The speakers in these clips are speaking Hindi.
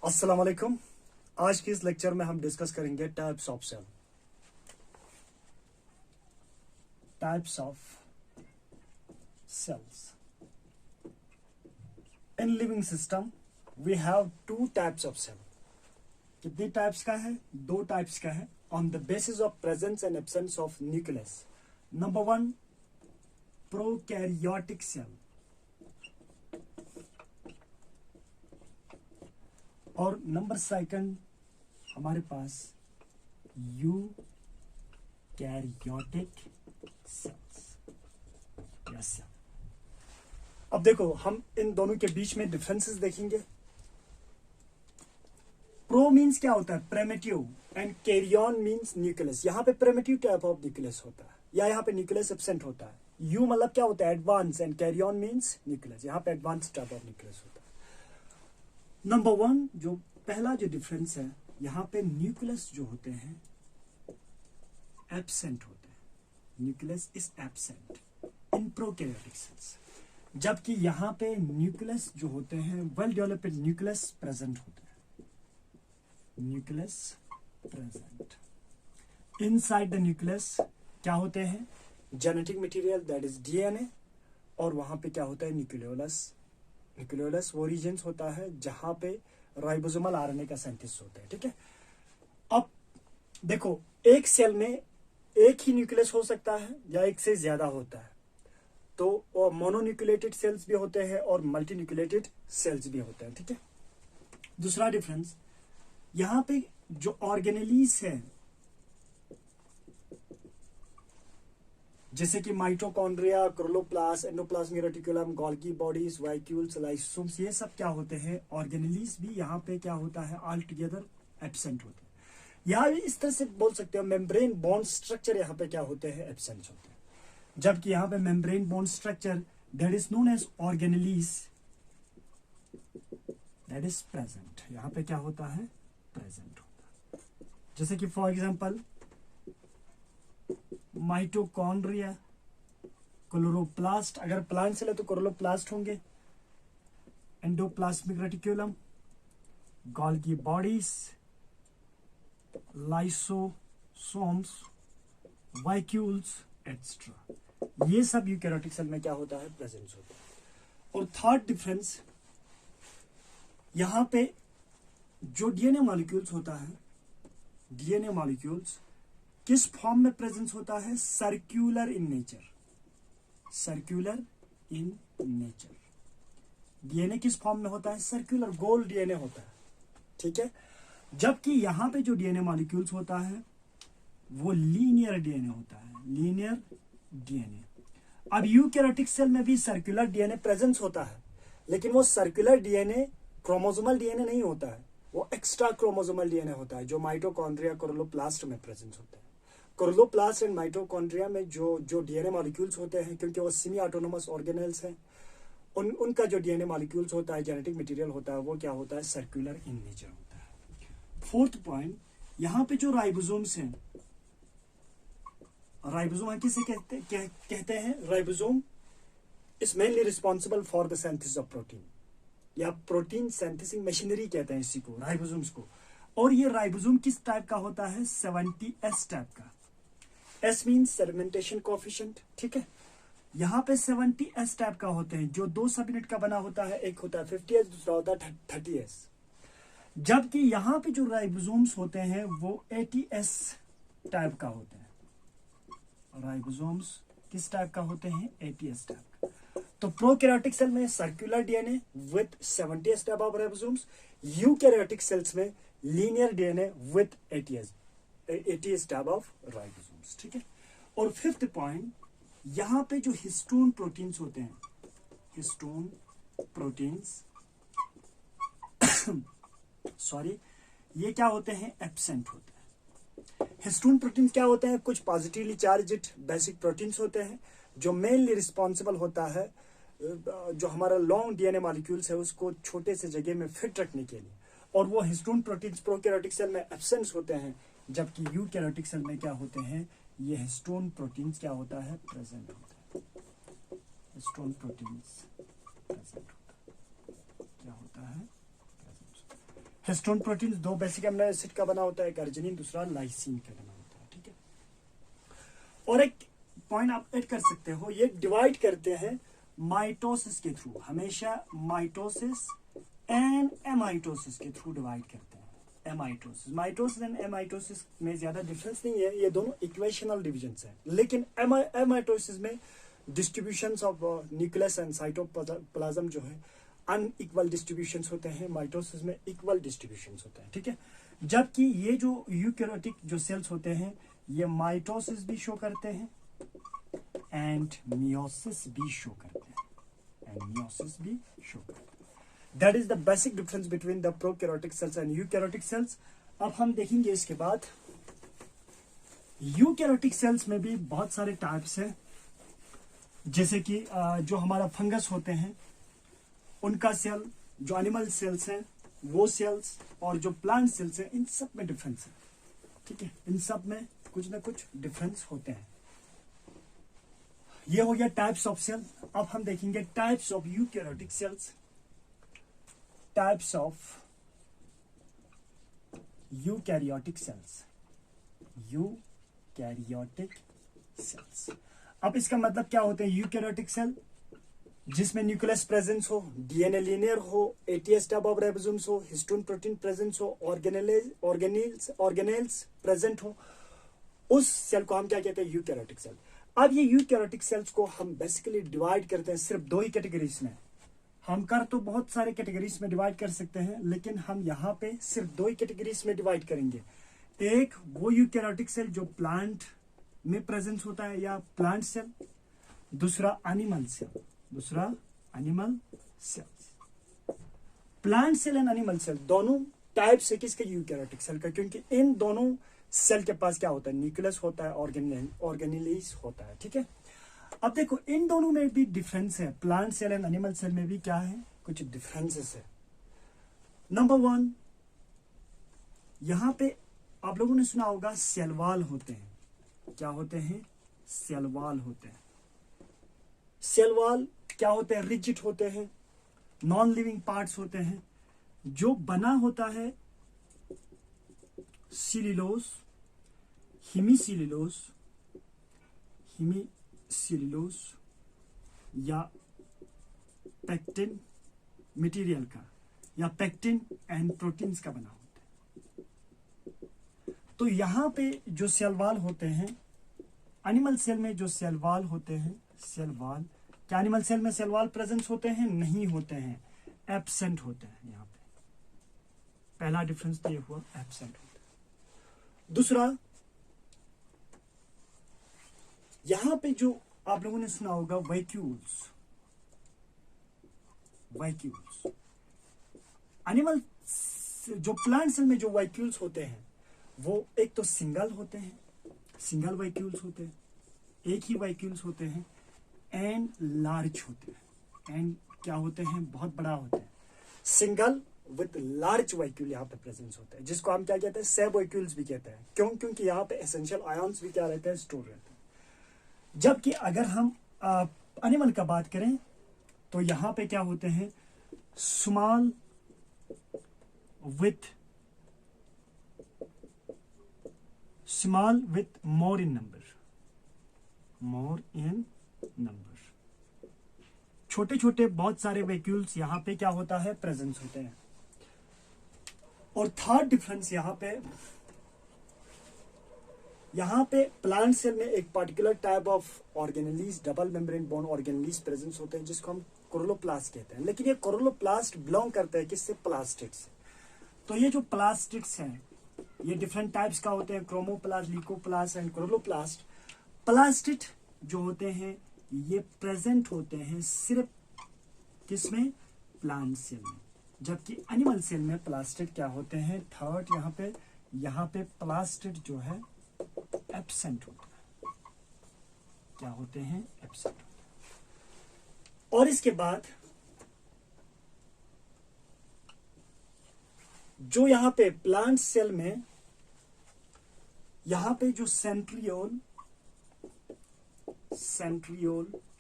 अस्सलाम वालेकुम। आज की इस लेक्चर में हम डिस्कस करेंगे types of cell. Types of cells in living system we have two types of cell. कितनी टाइप्स का है? दो टाइप्स का है on the basis of presence and absence of nucleus. Number one, prokaryotic cell, और नंबर सेकंड हमारे पास यूकैरियोटिक सेल्स। यस। अब देखो, हम इन दोनों के बीच में डिफरेंसेस देखेंगे। प्रो मीन्स क्या होता है? Primitive, and karyon means nucleus. यहाँ पे प्रिमिटिव टाइप ऑफ न्यूक्लियस होता है, या यहाँ पे न्यूक्लियस एब्सेंट होता है। यू मतलब क्या होता है? Advance, and karyon means nucleus. यहाँ पे एडवांस टाइप ऑफ न्यूक्लियस होता है। नंबर वन, जो पहला जो डिफरेंस है, यहाँ पे न्यूक्लियस जो होते हैं एब्सेंट होते हैं। Nucleus is absent in prokaryotic cells, जबकि यहाँ पे न्यूक्लियस जो होते हैं वेल डेवलप्ड न्यूक्लियस प्रेजेंट होते हैं। Nucleus present inside the nucleus क्या होते हैं? Genetic material, that is DNA, और वहां पे क्या होता है? न्यूक्लियोलस। न्यूक्लियोलस वो रीजन्स होता है जहां पे राइबोसोमल आरएनए का सिंथेसिस होता है। ठीक है। अब देखो, एक सेल में एक ही न्यूक्लियस हो सकता है या एक से ज्यादा होता है। तो मोनोन्यूक्लिएटेड सेल्स भी होते हैं और मल्टी न्यूक्लिएटेड सेल्स भी होते हैं। ठीक है। दूसरा डिफरेंस, यहां पे जो ऑर्गेनेलीज है, जैसे कि mitochondria, chloroplast, endoplasmic reticulum, Golgi bodies, vacuoles, lysosomes, ये सब क्या होते हैं? ऑर्गेनेलीज भी यहाँ पे क्या होता है? ऑल टुगेदर एब्सेंट होते हैं। या इस तरह से बोल सकते हो, मेम्ब्रेन बॉन्ड स्ट्रक्चर यहाँ पे क्या होते हैं? एब्सेंट होते हैं। जबकि यहाँ पे membrane bond structure that is known as organelles that is present. यहाँ पे क्या होता है? प्रेजेंट होता है। जैसे कि फॉर एग्जाम्पल माइटोकॉन्ड्रिया, क्लोरोप्लास्ट, अगर प्लांट सेल है तो क्लोरोप्लास्ट होंगे, endoplasmic reticulum, Golgi bodies, lysosomes, vacuoles etcetera, ये सब यूकैरियोटिक सेल में क्या होता है? प्रेजेंस होता है। और थर्ड डिफरेंस, यहां पे जो डीएनए मॉलिक्यूल्स होता है, डीएनए मॉलिक्यूल्स किस फॉर्म में प्रेजेंस होता है? Circular in nature. Circular in nature. DNA किस फॉर्म में होता है? सर्क्यूलर, गोल डीएनए होता है। ठीक है। जबकि यहां पे जो डीएनए मॉलिक्यूल्स होता है वो लीनियर डीएनए होता है। Linear DNA. अब यूकैरियोटिक सेल में भी सर्कुलर डीएनए प्रेजेंस होता है, लेकिन वो सर्कुलर डीएनए क्रोमोसोमल डीएनए नहीं होता है, वो एक्स्ट्रा क्रोमोसोमल डीएनए होता है, जो माइटोकॉन्ड्रिया, क्लोरोप्लास्ट में प्रेजेंस होता है। क्लोरोप्लास्ट एंड माइटोकॉन्ड्रिया में जो डीएनए मॉलिक्यूल्स होते हैं, क्योंकि वो सेमी ऑटोनोमस ऑर्गेनेल्स हैं, उनका जो डीएनए मॉलिक्यूल्स होता है, जेनेटिक मटेरियल होता है, वो क्या होता है? सर्कुलर इन नेचर होता है। फोर्थ पॉइंट, यहां पे जो राइबोसोम्स हैं, राइबोसोम किसे कहते हैं? Ribosome is mainly responsible for the synthesis of protein, या प्रोटीन सिंथेसिंग मशीनरी कहते हैं इसी को, राइबोसोम्स को। और ये राइबोसोम किस टाइप का होता है? 70S टाइप का। S means segmentation coefficient. ठीक है। यहाँ पे 70S टाइप का होते हैं, जो दो सब यूनिट का बना होता है। एक होता है 50S, दूसरा होता है 30S। जबकि यहाँ पे जो राइबोसोम्स होते हैं वो 80S टाइप का होते हैं। राइबोसोम्स किस टाइप का होते हैं? 80S टाइप का। तो प्रोकैरियोटिक सेल में circular DNA with 70S type of ribosomes, eukaryotic cells में linear DNA with 80S type of ribosomes. ठीक है। और फिफ्थ पॉइंट, यहां पे जो हिस्टोन प्रोटीन्स होते हैं, हिस्टोन प्रोटीन्स सॉरी, ये क्या होते हैं? एब्सेंट होते हैं। हिस्टोन प्रोटीन क्या होते हैं? कुछ पॉजिटिवली चार्ज्ड बेसिक प्रोटीन्स होते हैं, जो मेनली रिस्पॉन्सिबल होता है जो हमारा लॉन्ग डीएनए मॉलिक्यूल्स है उसको छोटे से जगह में फिट रखने के लिए। और वो हिस्टोन प्रोटीन्स प्रोकैरियोटिक सेल में एब्सेंट होते हैं, जबकि यूकैरियोटिक सेल में क्या होते हैं? ये हिस्टोन प्रोटीन्स क्या होता है? प्रेजेंट होता है। हिस्टोन प्रोटीन्स प्रेजेंट होता है। क्या होता है? हिस्टोन प्रोटीन दो बेसिक अमीनो एसिड का बना होता है, एक अर्जिनिन दूसरा लाइसिन का बना होता है, ठीक है। और एक पॉइंट आप ऐड कर सकते हो, ये डिवाइड करते हैं माइटोसिस के थ्रू, हमेशा माइटोसिस एंड एमाइटोसिस के थ्रू डिवाइड करते हैं। एमाइटोसिस, माइटोसिस एंड एमाइटोसिस में ज्यादा डिफरेंस नहीं है, ये दोनों इक्वेशनल डिविजन्स हैं, लेकिन एमाइटोसिस में distributions of nucleus and cytoplasm जो है अनइक्वल डिस्ट्रीब्यूशंस होते हैं, माइटोसिस में इक्वल डिस्ट्रीब्यूशंस होते हैं, ठीक है। जबकि ये जो यूकैरियोटिक जो सेल्स होते हैं ये माइटोसिस भी शो करते हैं एंड मियोसिस भी शो करते हैं, that is the basic difference between the prokaryotic cells and eukaryotic cells. अब हम देखेंगे इसके बाद यूकैरियोटिक सेल्स में भी बहुत सारे टाइप्स हैं, जैसे कि जो हमारा फंगस होते हैं उनका सेल, जो एनिमल सेल्स हैं वो सेल्स, और जो प्लांट सेल्स हैं, इन सब में डिफरेंस है, ठीक है। इन सब में कुछ ना कुछ डिफरेंस होते हैं। ये हो गया टाइप्स ऑफ सेल। अब हम देखेंगे types of eukaryotic cells. Types of eukaryotic cells, eukaryotic cells. अब इसका मतलब क्या होते हैं? यूकैरियोटिक सेल जिसमें न्यूक्लियस प्रेजेंस हो, डीएनए लीनियर हो, एटीएस टाइप ऑफ राइबोसोम्स हो, हिस्टोन प्रोटीन प्रेजेंस हो, ऑर्गेनेल्स प्रेजेंट हो, उस सेल को हम क्या कहते हैं? Eukaryotic cell. अब ये यूकैरियोटिक सेल्स को हम बेसिकली डिवाइड करते हैं सिर्फ दो ही कैटेगरीज में। हम कर तो बहुत सारे कैटेगरीज में डिवाइड कर सकते हैं, लेकिन हम यहाँ पे सिर्फ दो ही कैटेगरीज में डिवाइड करेंगे। एक वो यूकैरियोटिक सेल जो प्लांट में प्रेजेंस होता है या प्लांट सेल, दूसरा animal cell, plant cell and animal cell दोनों टाइप से किसके? यूकैरियोटिक सेल का, क्योंकि इन दोनों सेल के पास क्या होता है? न्यूक्लियस होता है, ऑर्गेनेलिस होता है, ठीक है। अब देखो इन दोनों में भी डिफरेंस है, plant cell and animal cell में भी क्या है? कुछ डिफरेंसेस है। नंबर 1, यहां पे आप लोगों ने सुना होगा सेल वॉल होते हैं। क्या होते हैं? सेल वॉल होते हैं। सेल वॉल क्या होते हैं? रिजिड होते हैं, नॉन लिविंग पार्ट्स होते हैं, जो बना होता है सेल्यूलोज, हेमीसेल्यूलोज या पेक्टिन मटेरियल का, या पेक्टिन एंड प्रोटीन्स का बना होता है। तो यहां पे जो सेल वॉल होते हैं, एनिमल सेल में जो सेल वॉल होते हैं, सेल वॉल, क्या एनिमल सेल में सेल वॉल प्रेजेंस होते हैं? नहीं होते हैं, एब्सेंट होते हैं। यहां पे पहला डिफरेंस तो ये हुआ, एब्सेंट होते हैं। दूसरा, यहां पे जो आप लोगों ने सुना होगा वैक्यूल्स, एनिमल जो प्लांट सेल में जो वैक्यूल्स होते हैं वो एक तो सिंगल होते हैं, सिंगल वैक्यूल्स होते हैं, एक ही वैक्यूल्स होते हैं, एंड लार्ज होते हैं। एंड क्या होते हैं? बहुत बड़ा होते हैं। सिंगल विथ लार्ज वैक्यूल यहाँ पे प्रेजेंस होता है, जिसको हम क्या कहते हैं? सब वैक्यूल्स भी कहते हैं। क्यों? क्योंकि यहाँ पे एसेंशियल आयंस भी क्या रहते हैं? स्टोर रहते हैं। जबकि अगर हम एनिमल का बात करें तो यहाँ पे क्या होते हैं? Small with more in number, छोटे छोटे बहुत सारे वैक्यूल्स यहाँ पे क्या होता है? प्रेजेंस होते हैं। और थर्ड डिफरेंस यहाँ पे प्लांट सेल में एक particular type of organelles, double membrane bone organelles presence होते हैं, जिसको हम कोरोलोप्लास्ट कहते हैं। लेकिन ये कोरोलोप्लास्ट बिलोंग करते हैं किससे? प्लास्टिड से। तो ये जो प्लास्टिड्स हैं ये डिफरेंट टाइप्स का होते हैं, क्रोमोप्लास्ट, ल्यूकोप्लास्ट एंड कोरोलोप्लास्ट। प्लास्टिड जो होते हैं ये प्रेजेंट होते हैं सिर्फ किसमें? प्लांट सेल में। जबकि एनिमल सेल में प्लास्टिड क्या होते हैं? थर्ड, यहाँ पे प्लास्टिड जो है एब्सेंट होता है। क्या होते हैं? एब्सेंट होते हैं। और इसके बाद जो यहाँ पे प्लांट सेल में यहाँ पे जो सेंट्रियोल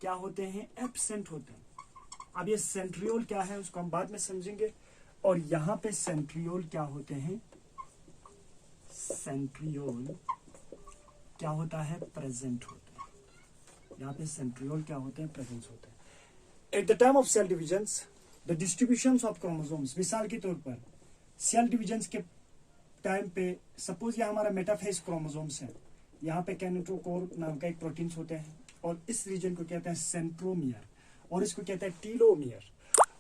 क्या होते हैं? एब्सेंट होते हैं। अब ये सेंट्रियोल क्या है उसको हम बाद में समझेंगे। और यहां पे सेंट्रियोल क्या होते हैं, सेंट्रियोल क्या होता है, प्रेजेंट होते हैं। यहां पे सेंट्रियोल क्या होते हैं, प्रेजेंट होते हैं। At the time of cell divisions the distribution of chromosomes, मिसाल के तौर पर सेल डिविजन्स के टाइम पे सपोज ये हमारा मेटाफेज क्रोमोसोम्स है, यहाँ पे कैनेटोकोर नाम का एक प्रोटीन्स होते हैं और इस रीजन को कहते हैं सेंट्रोमियर और इसको कहते हैं टीलोमियर।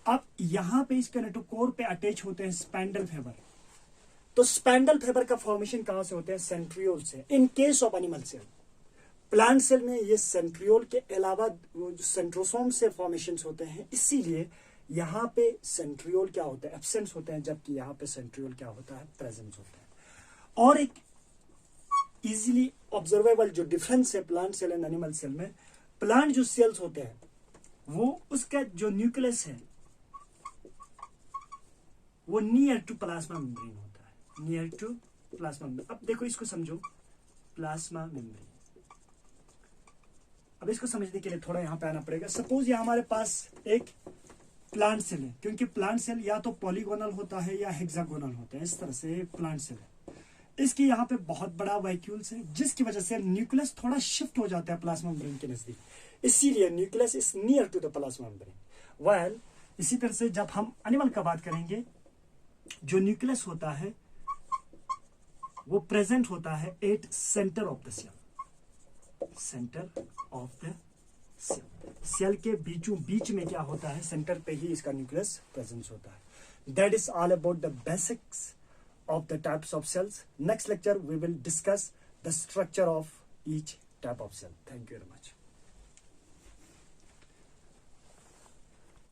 अब यहाँ पे इस कैनेटोकोर पे अटैच होते हैं स्पैंडल फाइबर। तो स्पैंडल फाइबर का फॉर्मेशन कहां से होते हैं, सेंट्रियोल से। In case of animal cell, plant cell में ये सेंट्रियोल के अलावा वो जो सेंट्रोसोम से फॉर्मेशंस होते हैं, इसीलिए यहाँ पे सेंट्रियोल क्या होता है, एब्सेंस होते हैं, जबकि यहाँ पे सेंट्रियोल क्या होता है, प्रेजेंस होता है। और एक इजीली ऑब्जर्वेबल जो डिफरेंस है plant cell and animal cell में, प्लांट जो सेल्स होते हैं वो उसका जो न्यूक्लियस है वो नियर टू प्लाज्मा मेम्ब्रेन होता है, नियर टू प्लाज्मा मेम्ब्रेन। अब देखो इसको समझो, प्लाज्मा मेम्ब्रेन। अब इसको समझने के लिए थोड़ा यहां पे आना पड़ेगा। सपोज ये हमारे पास एक प्लांट सेल है, क्योंकि प्लांट सेल या तो पॉलीगोनल होता है या हेक्सागोनल होता है, इस तरह से प्लांट सेल है। इसकी यहाँ पे बहुत बड़ा वैक्यूल्स है, जिसकी वजह से न्यूक्लियस थोड़ा शिफ्ट हो जाता है प्लाज्मा मेम्ब्रेन के नजदीक, इसीलिए nucleus is near to the plasma membrane. Well, इसी तरह से जब हम एनिमल का बात करेंगे, जो न्यूक्लियस होता है वो प्रेजेंट होता है at centre of the cell, centre of the cell. Cell के बीचों बीच में क्या होता है, सेंटर पे ही इसका न्यूक्लियस प्रेजेंस होता है। That is all about the basics of the types of cells. Next lecture we will discuss the structure of each type of cell. Thank you very much.